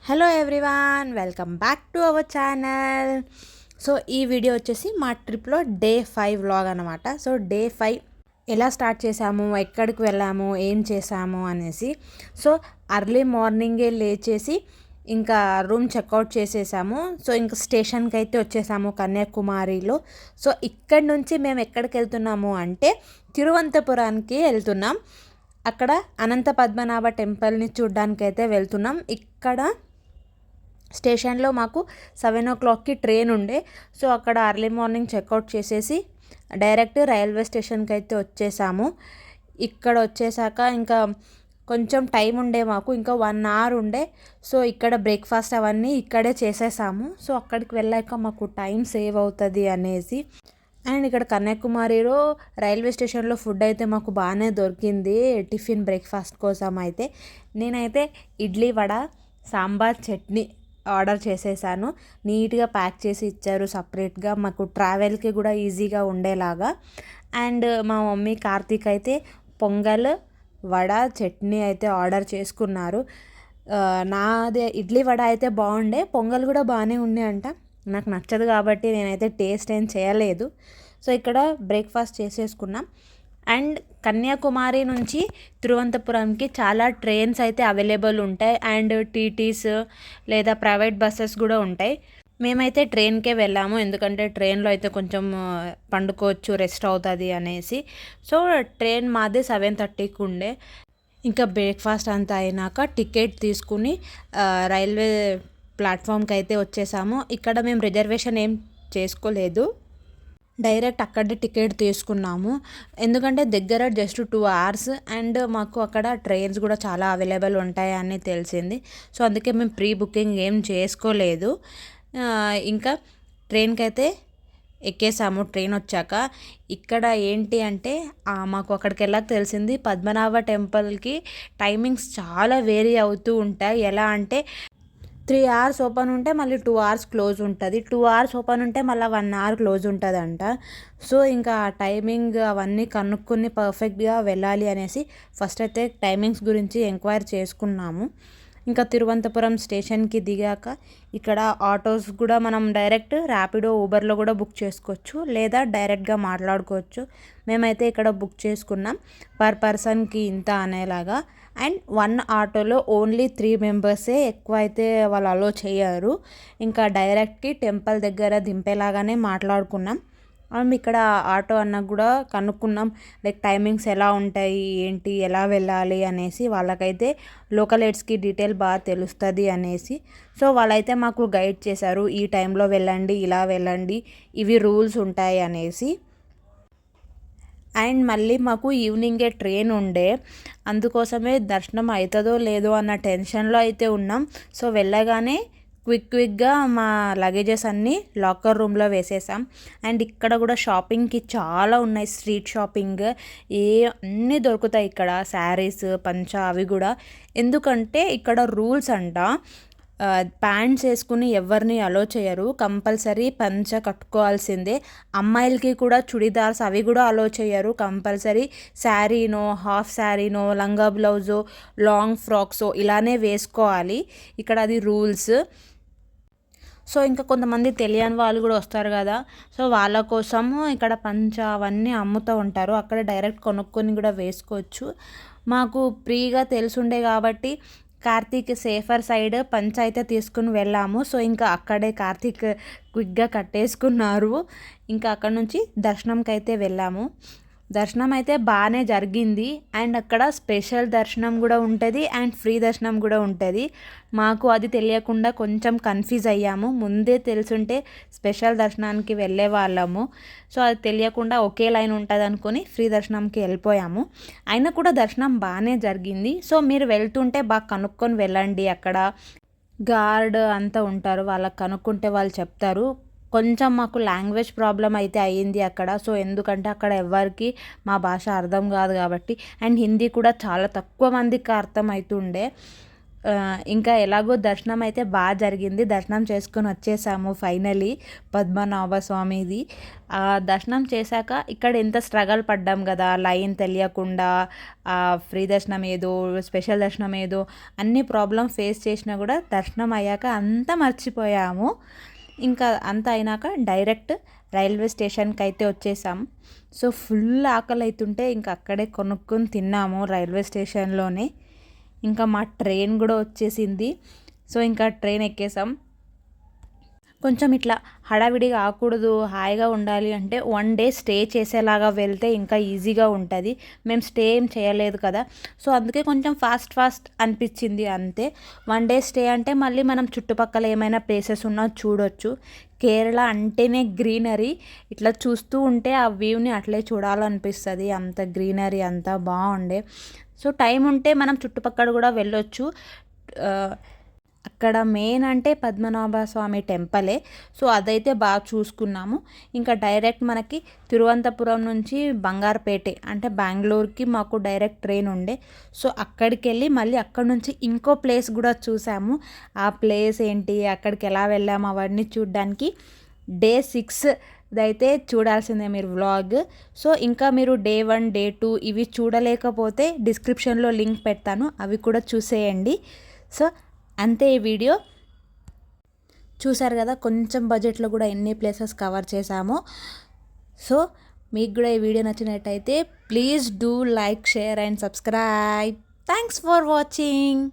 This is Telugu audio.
Hello everyone, welcome back to our channel. So ఈ వీడియో వచ్చేసి మా ట్రిప్లో డే 5 వ్లాగ్ అనమాట. సో డే 5 ఎలా స్టార్ట్ చేసాము, ఎక్కడికి వెళ్ళాము, ఏం చేసాము అనేసి. సో అర్లీ మార్నింగే లేచేసి ఇంకా రూమ్ చెక్అవుట్ చేసేసాము. సో ఇంకా స్టేషన్కి అయితే వచ్చేసాము కన్యాకుమారిలో. సో ఇక్కడి నుంచి మేము ఎక్కడికి వెళ్తున్నాము అంటే తిరువనంతపురానికి వెళ్తున్నాం. అక్కడ అనంత పద్మనాభ టెంపుల్ని చూడ్డానికి అయితే వెళ్తున్నాం. ఇక్కడ స్టేషన్లో మాకు 7 o'clockకి ట్రైన్ ఉండే. సో అక్కడ అర్లీ మార్నింగ్ చెక్అవుట్ చేసేసి డైరెక్ట్ రైల్వే స్టేషన్కి అయితే వచ్చేసాము. ఇక్కడ వచ్చేసాక ఇంకా కొంచెం టైం ఉండే మాకు, ఇంకా 1 hour ఉండే. సో ఇక్కడ బ్రేక్ఫాస్ట్ అవన్నీ ఇక్కడే చేసేసాము. సో అక్కడికి వెళ్ళాక మాకు టైం సేవ్ అవుతుంది అనేసి. అండ్ ఇక్కడ కన్యాకుమారిలో రైల్వే స్టేషన్లో ఫుడ్ అయితే మాకు బాగానే దొరికింది టిఫిన్ బ్రేక్ఫాస్ట్ కోసం అయితే. నేనైతే ఇడ్లీ వడ సాంబార్ చట్నీ ఆర్డర్ చేసేసాను. నీట్గా ప్యాక్ చేసి ఇచ్చారు సపరేట్గా, మాకు ట్రావెల్కి కూడా ఈజీగా ఉండేలాగా. అండ్ మా మమ్మీ కార్తీక్ అయితే పొంగల్ వడ చట్నీ అయితే ఆర్డర్ చేసుకున్నారు. నాది ఇడ్లీ వడ అయితే బాగుండే, పొంగల్ కూడా బాగానే ఉండే అంట. నాకు నచ్చదు కాబట్టి నేనైతే టేస్ట్ ఏం చేయలేదు. సో ఇక్కడ బ్రేక్ఫాస్ట్ చేసేసుకున్నాం. అండ్ కన్యాకుమారి నుంచి తిరువనంతపురంకి చాలా ట్రైన్స్ అయితే అవైలబుల్ ఉంటాయి. అండ్ టీటీస్ లేదా ప్రైవేట్ బస్సెస్ కూడా ఉంటాయి. మేమైతే ట్రైన్కే వెళ్ళాము, ఎందుకంటే ట్రైన్లో అయితే కొంచెం పండుకోవచ్చు, రెస్ట్ అవుతుంది అనేసి. సో ట్రైన్ మాది 7:30కి ఉండే. ఇంకా బ్రేక్ఫాస్ట్ అంతా అయినాక టికెట్ తీసుకుని రైల్వే ప్లాట్ఫామ్కి అయితే వచ్చేసాము. ఇక్కడ మేము రిజర్వేషన్ ఏం చేసుకోలేదు, డైరెక్ట్ అక్కడే టికెట్ తీసుకున్నాము. ఎందుకంటే దగ్గర జస్ట్ 2 hours అండ్ మాకు అక్కడ ట్రైన్స్ కూడా చాలా అవైలబుల్ ఉంటాయని తెలిసింది. సో అందుకే మేము ప్రీ బుకింగ్ ఏం చేసుకోలేదు. ఇంకా ట్రైన్కి అయితే ఎక్కేసాము. ట్రైన్ వచ్చాక ఇక్కడ ఏంటి అంటే మాకు అక్కడికి వెళ్ళాక తెలిసింది పద్మనాభ టెంపుల్కి టైమింగ్స్ చాలా వేరీ అవుతూ ఉంటాయి. ఎలా అంటే 3 hours ఓపెన్ ఉంటే మళ్ళీ 2 hours క్లోజ్ ఉంటుంది, 2 hours ఓపెన్ ఉంటే మళ్ళీ 1 hour క్లోజ్ ఉంటుందంట. సో ఇంకా టైమింగ్ అవన్నీ కనుక్కొని పర్ఫెక్ట్గా వెళ్ళాలి అనేసి ఫస్ట్ అయితే టైమింగ్స్ గురించి ఎంక్వైరీ చేసుకున్నాము. ఇంకా తిరువనంతపురం స్టేషన్కి దిగాక ఇక్కడ ఆటోస్ కూడా మనం డైరెక్ట్ ర్యాపిడో ఊబర్లో కూడా బుక్ చేసుకోవచ్చు, లేదా డైరెక్ట్గా మాట్లాడుకోవచ్చు. మేమైతే ఇక్కడ బుక్ చేసుకున్నాం పర్ పర్సన్కి ఇంత అనేలాగా. అండ్ 1 ఆటోలో ఓన్లీ 3 మెంబర్సే, ఎక్కువ అయితే వాళ్ళు అలో చేయరు. ఇంకా డైరెక్ట్కి టెంపుల్ దగ్గర దింపేలాగానే మాట్లాడుకున్నాం. ఇక్కడ ఆటో అన్న కూడా కనుక్కున్నాం, లైక్ టైమింగ్స్ ఎలా ఉంటాయి, ఏంటి, ఎలా వెళ్ళాలి అనేసి. వాళ్ళకైతే లోకల్ ఎయిడ్స్కి డీటెయిల్ బాగా తెలుస్తుంది అనేసి. సో వాళ్ళైతే మాకు గైడ్ చేశారు, ఈ టైంలో వెళ్ళండి, ఇలా వెళ్ళండి, ఇవి రూల్స్ ఉంటాయి అనేసి. అండ్ మళ్ళీ మాకు ఈవినింగే ట్రైన్ ఉండే, అందుకోసమే దర్శనం అవుతుందో లేదో అన్న టెన్షన్లో అయితే ఉన్నాం. సో వెళ్ళగానే క్విక్గా మా లగేజెస్ అన్నీ లాకర్ రూమ్లో వేసేసాం. అండ్ ఇక్కడ కూడా షాపింగ్కి చాలా ఉన్నాయి, స్ట్రీట్ షాపింగ్ అన్నీ దొరుకుతాయి ఇక్కడ, శారీస్ పంచ అవి కూడా. ఎందుకంటే ఇక్కడ రూల్స్ అంట, ప్యాంట్స్ వేసుకుని ఎవరిని అలో చేయరు, కంపల్సరీ పంచ కట్టుకోవాల్సిందే. అమ్మాయిలకి కూడా చుడిదార్స్ అవి కూడా అలో చేయరు, కంపల్సరీ శారీనో, హాఫ్ శారీనో, లంగా బ్లౌజో, లాంగ్ ఫ్రాక్సో ఇలానే వేసుకోవాలి. ఇక్కడ అది రూల్స్. సో ఇంకా కొంతమంది తెలియని వాళ్ళు కూడా వస్తారు కదా, సో వాళ్ళ కోసము ఇక్కడ పంచ అవన్నీ అమ్ముతూ ఉంటారు, అక్కడ డైరెక్ట్ కొనుక్కొని కూడా వేసుకోవచ్చు. మాకు ఫ్రీగా తెలుసుండే కాబట్టి కార్తీక్ సేఫర్ సైడ్ పంచ అయితే తీసుకుని వెళ్ళాము. సో ఇంకా అక్కడే కార్తీక్ క్విక్గా కట్టేసుకున్నారు. ఇంకా అక్కడ నుంచి దర్శనంకి అయితే వెళ్ళాము. దర్శనం అయితే బాగానే జరిగింది. అండ్ అక్కడ స్పెషల్ దర్శనం కూడా ఉంటుంది అండ్ ఫ్రీ దర్శనం కూడా ఉంటుంది. మాకు అది తెలియకుండా కొంచెం కన్ఫ్యూజ్ అయ్యాము. ముందే తెలుసుంటే స్పెషల్ దర్శనానికి వెళ్ళే వాళ్ళము. సో అది తెలియకుండా ఒకే లైన్ ఉంటుంది అనుకొని ఫ్రీ దర్శనంకి వెళ్ళిపోయాము. అయినా కూడా దర్శనం బాగానే జరిగింది. సో మీరు వెళ్తుంటే బాగా కనుక్కొని వెళ్ళండి, అక్కడ గార్డ్ అంతా ఉంటారు, వాళ్ళకి కనుక్కుంటే వాళ్ళు చెప్తారు. కొంచెం మాకు లాంగ్వేజ్ ప్రాబ్లం అయితే అయ్యింది అక్కడ. సో ఎందుకంటే అక్కడ ఎవరికి మా భాష అర్థం కాదు కాబట్టి, అండ్ హిందీ కూడా చాలా తక్కువ మందికి అర్థం అవుతుండే. ఇంకా ఎలాగో దర్శనం అయితే బాగా జరిగింది. దర్శనం చేసుకొని వచ్చేసాము ఫైనలీ పద్మనాభ స్వామిది. దర్శనం చేశాక ఇక్కడ ఎంత స్ట్రగల్ పడ్డాం కదా, లైన్ తెలియకుండా, ఫ్రీ దర్శనం ఏదో, స్పెషల్ దర్శనం ఏదో, అన్ని ప్రాబ్లం ఫేస్ చేసినా కూడా దర్శనం అయ్యాక అంతా మర్చిపోయాము. ఇంకా అంతా అయినాక డైరెక్ట్ రైల్వే స్టేషన్కి అయితే వచ్చేసాం. సో ఫుల్ ఆకలి అవుతుంటే ఇంకా అక్కడే కొనుక్కొని తిన్నాము రైల్వే స్టేషన్లోనే. ఇంకా మా ట్రైన్ కూడా వచ్చేసింది. సో ఇంకా ట్రైన్ ఎక్కేసాం. కొంచెం ఇట్లా హడావిడిగా ఆకూడదు, హాయిగా ఉండాలి అంటే 1 డే స్టే చేసేలాగా వెళ్తే ఇంకా ఈజీగా ఉంటుంది. మేము స్టే ఏం చేయలేదు కదా, సో అందుకే కొంచెం ఫాస్ట్ అనిపించింది అంతే. 1 డే స్టే అంటే మళ్ళీ మనం చుట్టుపక్కల ఏమైనా ప్లేసెస్ ఉన్నా చూడొచ్చు. కేరళ అంటేనే గ్రీనరీ, ఇట్లా చూస్తూ ఉంటే ఆ వ్యూని అట్లే చూడాలనిపిస్తుంది. అంత గ్రీనరీ అంతా బాగుండే. సో టైం ఉంటే మనం చుట్టుపక్కల కూడా వెళ్ళొచ్చు. అక్కడ మెయిన్ అంటే పద్మనాభ స్వామి టెంపలే. సో అదైతే బాగా చూసుకున్నాము. ఇంకా డైరెక్ట్ మనకి తిరువనంతపురం నుంచి బంగారుపేట అంటే బెంగళూరుకి మాకు డైరెక్ట్ ట్రైన్ ఉండే. సో అక్కడికి వెళ్ళి మళ్ళీ అక్కడి నుంచి ఇంకో ప్లేస్ కూడా చూసాము. ఆ ప్లేస్ ఏంటి, అక్కడికి ఎలా వెళ్ళాము అవన్నీ చూడడానికి డే 6 అయితే చూడాల్సిందే మీరు వ్లాగ్. సో ఇంకా మీరు డే 1 డే 2 ఇవి చూడలేకపోతే డిస్క్రిప్షన్లో లింక్ పెడతాను, అవి కూడా చూసేయండి. సో అంతే ఈ వీడియో. చూసారు కదా కొంచెం బడ్జెట్లో కూడా ఎన్ని ప్లేసెస్ కవర్ చేశామో. సో మీకు కూడా ఈ వీడియో నచ్చినట్టయితే please do like, share and subscribe. Thanks for watching.